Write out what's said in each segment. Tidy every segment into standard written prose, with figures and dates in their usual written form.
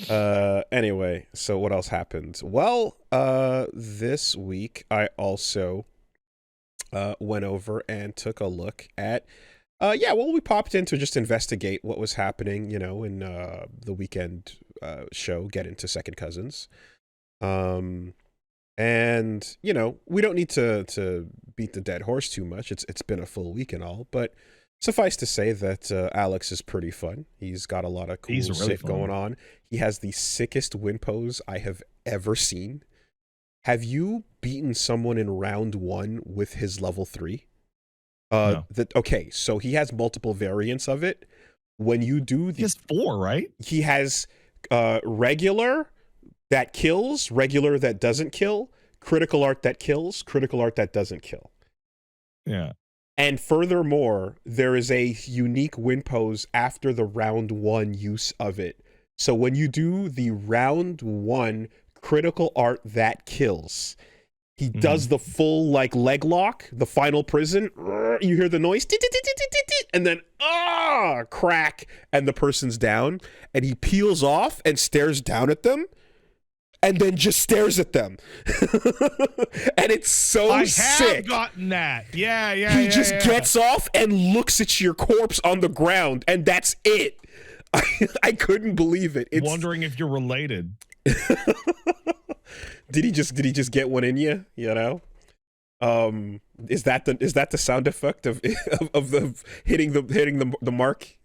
Anyway, so what else happened? Well, this week I also went over and took a look at we popped in to just investigate what was happening, in the weekend show, Get Into Second Cousins. And we don't need to beat the dead horse too much. It's been a full week and all, but suffice to say that Alex is pretty fun. He's got a lot of cool shit going on. He has the sickest win pose I have ever seen. Have you beaten someone in round 1 with his level 3? No. Okay, so he has multiple variants of it. When you do he has 4, right? He has regular that kills, regular that doesn't kill, critical art that kills, critical art that doesn't kill. Yeah. And furthermore, there is a unique win pose after the round 1 use of it. So when you do the round 1 critical art that kills, he does the full leg lock, the final prison. You hear the noise, and then crack, and the person's down, and he peels off and stares down at them, and then just stares at them. And it's so sick. I have gotten that. Yeah. He just gets off and looks at your corpse on the ground, and that's it. I couldn't believe it. It's wondering if you're related. Did he just get one in you? Is that the sound effect of the hitting the mark?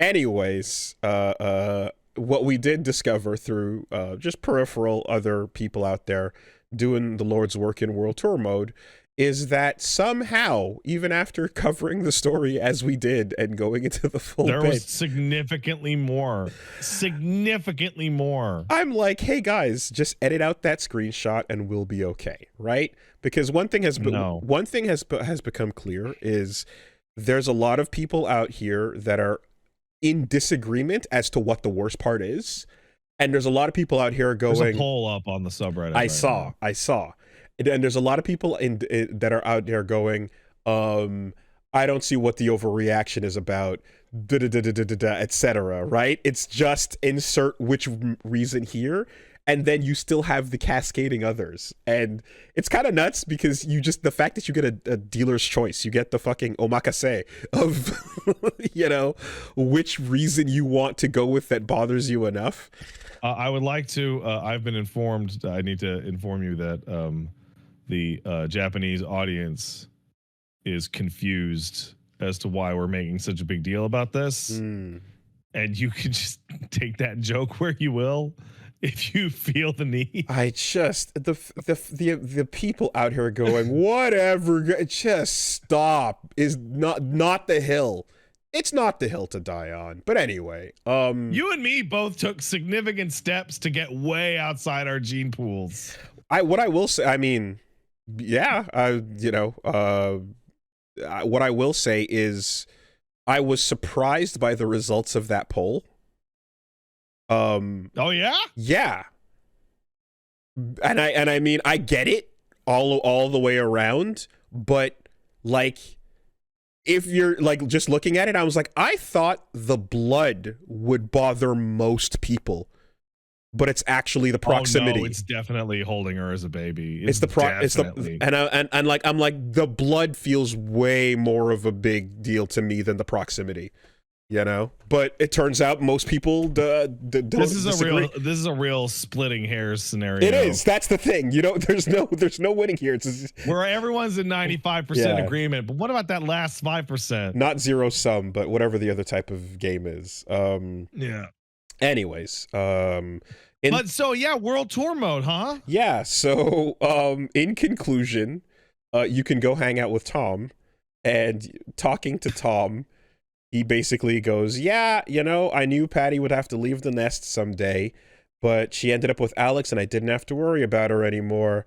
Anyways, what we did discover through just peripheral other people out there doing the Lord's work in World Tour mode is that somehow, even after covering the story as we did and going into the full there was significantly more. I'm like, hey guys, just edit out that screenshot and we'll be okay, right? Because one thing has become clear is there's a lot of people out here that are in disagreement as to what the worst part is, and there's a lot of people out here going. There's a poll up on the subreddit. I saw. And there's a lot of people that are out there going, I don't see what the overreaction is about, etc. Right? It's just insert which reason here, and then you still have the cascading others, and it's kind of nuts because the fact that you get a dealer's choice, you get the fucking omakase of, which reason you want to go with that bothers you enough. I would like to. I've been informed. I need to inform you that the Japanese audience is confused as to why we're making such a big deal about this. And you can just take that joke where you will if you feel the need. I just the people out here going, whatever, just stop, is not the hill. It's not the hill to die on. But anyway, you and me both took significant steps to get way outside our gene pools. What I will say, what I will say is I was surprised by the results of that poll. Oh yeah? Yeah. And I mean, I get it all the way around, but if you're just looking at it, I was like, I thought the blood would bother most people, but it's actually the proximity. Oh, no, it's definitely holding her as a baby. I'm like, the blood feels way more of a big deal to me than the proximity, But it turns out most people don't disagree. This is a real splitting hairs scenario. It is. That's the thing. There's no winning here. It's where everyone's in 95% agreement. But what about that last 5%? Not zero sum, but whatever the other type of game is. Yeah. Anyways, World Tour mode, huh? Yeah. So, in conclusion, you can go hang out with Tom, and talking to Tom, he basically goes, yeah, I knew Patty would have to leave the nest someday, but she ended up with Alex, and I didn't have to worry about her anymore.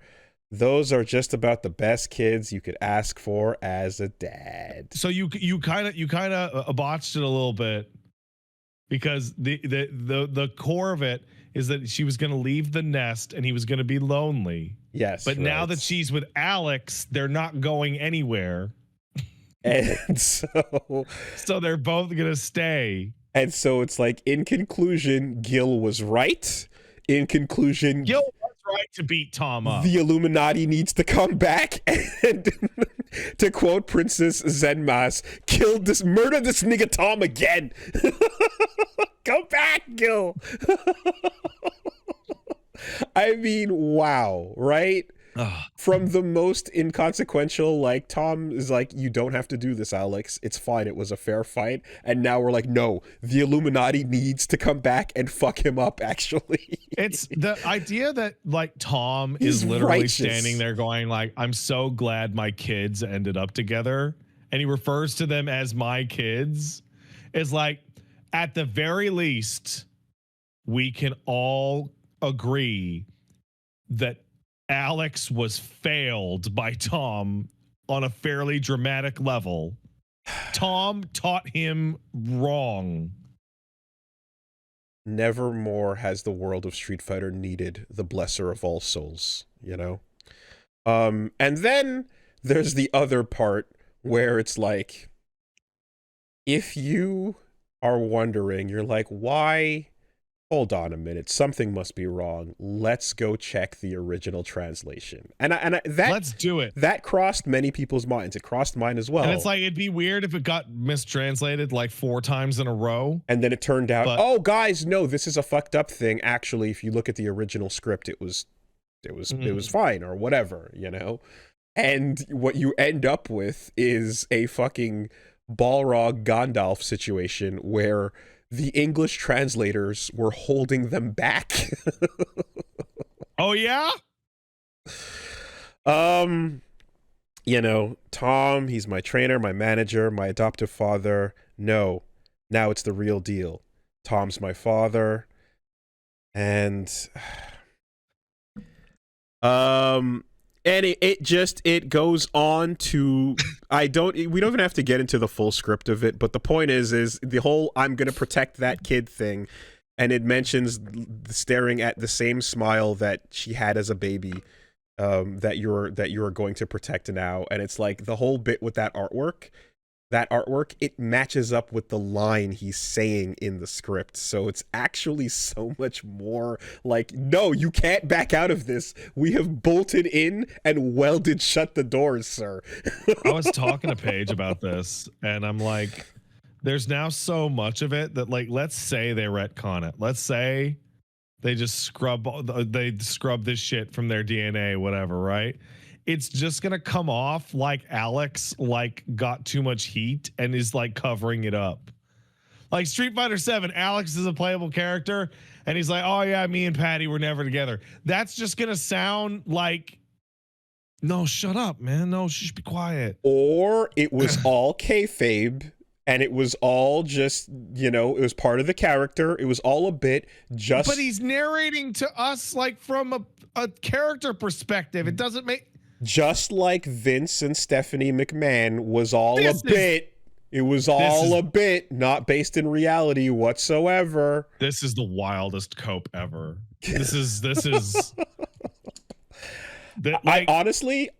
Those are just about the best kids you could ask for as a dad. So you kind of botched it a little bit. Because the core of it is that she was going to leave the nest and he was going to be lonely. Yes. But now that she's with Alex, they're not going anywhere. And so they're both going to stay. And so it's like, in conclusion, Gil was right. In conclusion, Gil was right to beat Tom up. the Illuminati needs to come back and, to quote Princess Zenmas, murder this nigga Tom again. Come back, Gil. I mean, wow, right? From the most inconsequential, like, Tom is like, you don't have to do this, Alex. It's fine. It was a fair fight. And now we're like, no, the Illuminati needs to come back and fuck him up, actually. It's the idea that, like, Tom is literally righteous. standing there going, like, I'm so glad my kids ended up together. And he refers to them as my kids. Is like, at the very least, we can all agree that Alex was failed by Tom on a fairly dramatic level. Tom taught him wrong. Never more has the world of Street Fighter needed the blesser of all souls, you know? And then there's the other part where it's like, if you are wondering, you're like, why? Hold on a minute, something must be wrong. Let's go check the original translation. And let's do it. That crossed many people's minds. It crossed mine as well. And it's like, it'd be weird if it got mistranslated like 4 times in a row. And then it turned out, oh guys, no, this is a fucked up thing. Actually, if you look at the original script, it was fine or whatever, you know? And what you end up with is a fucking Balrog Gandalf situation where the English translators were holding them back. Oh, yeah? You know, Tom, he's my trainer, my manager, my adoptive father. No, now it's the real deal. Tom's my father. And and it goes on to, we don't even have to get into the full script of it, but the point is the whole I'm gonna protect that kid thing, and it mentions staring at the same smile that she had as a baby, that you're going to protect now. And it's like, the whole bit with that artwork, it matches up with the line he's saying in the script. So it's actually so much more like, no, you can't back out of this. We have bolted in and welded shut the doors, sir. I was talking to Paige about this, and I'm like, there's now so much of it that, like, let's say they retcon it. Let's say they just scrub this shit from their DNA, whatever, right? It's just gonna come off like Alex like got too much heat and is like covering it up. Like Street Fighter 7, Alex is a playable character, and he's like, oh yeah, me and Patty were never together. That's just gonna sound like, no, shut up, man. No, she should be quiet. Or it was all kayfabe, and it was all just, you know, it was part of the character. It was all a bit just. But he's narrating to us like from a character perspective. It doesn't make. Just like Vince and Stephanie McMahon was all a bit. It was all a bit, not based in reality whatsoever. This is the wildest cope ever. This is like, I honestly,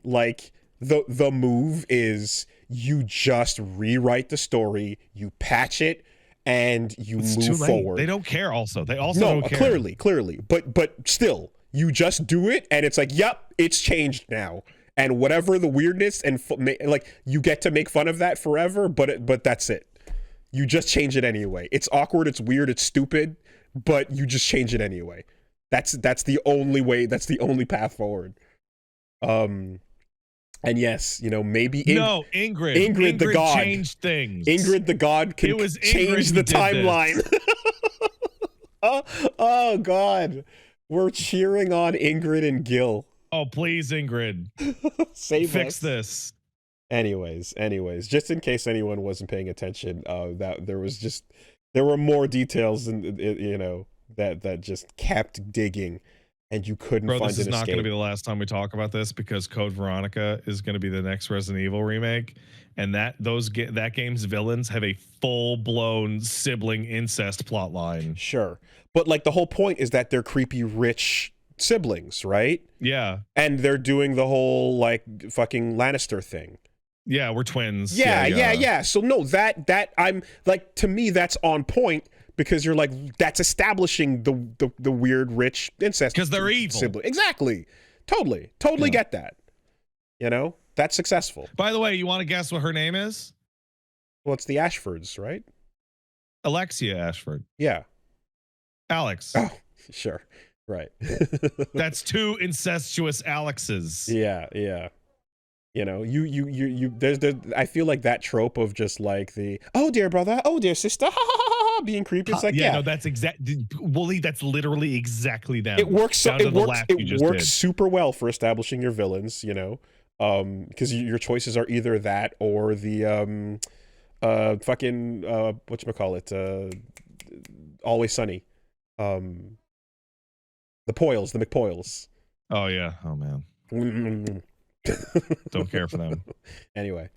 like, the move is you just rewrite the story, you patch it, and you move forward. They don't care. Also, they also don't care. Clearly, but still. You just do it, and it's like, yep, it's changed now. And whatever the weirdness, and like, you get to make fun of that forever, but that's it. You just change it anyway. It's awkward, it's weird, it's stupid, but you just change it anyway. That's the only way. That's the only path forward. And yes, you know, maybe Ingrid the God changed things. Ingrid the God can change the timeline. Oh God. We're cheering on Ingrid and Gil. Oh, please, Ingrid. Fix this. Anyways, just in case anyone wasn't paying attention, that there were more details, and you know, that just kept digging, and you couldn't find an escape. This is not going to be the last time we talk about this, because Code Veronica is going to be the next Resident Evil remake, and that game's villains have a full-blown sibling incest plotline. Sure. But like, the whole point is that they're creepy rich siblings, right? Yeah. And they're doing the whole like fucking Lannister thing. Yeah, we're twins. Yeah. So no, that I'm like, to me that's on point, because you're like, that's establishing the weird rich incest because they're evil. sibling. Exactly. Totally get that. You know, that's successful. By the way, you want to guess what her name is? Well, it's the Ashfords, right? Alexia Ashford. Yeah. Alex. Oh, sure. Right. That's two incestuous Alexes. Yeah. You know, there's I feel like that trope of just like the, oh dear brother, oh dear sister, being creepy. It's like, no, that's Woolie, that's literally exactly them. It works. It works super well for establishing your villains. You know, because your choices are either that or the fucking whatchamacallit, Always Sunny, the McPoyles. Oh yeah. Oh man. Don't care for them. Anyway,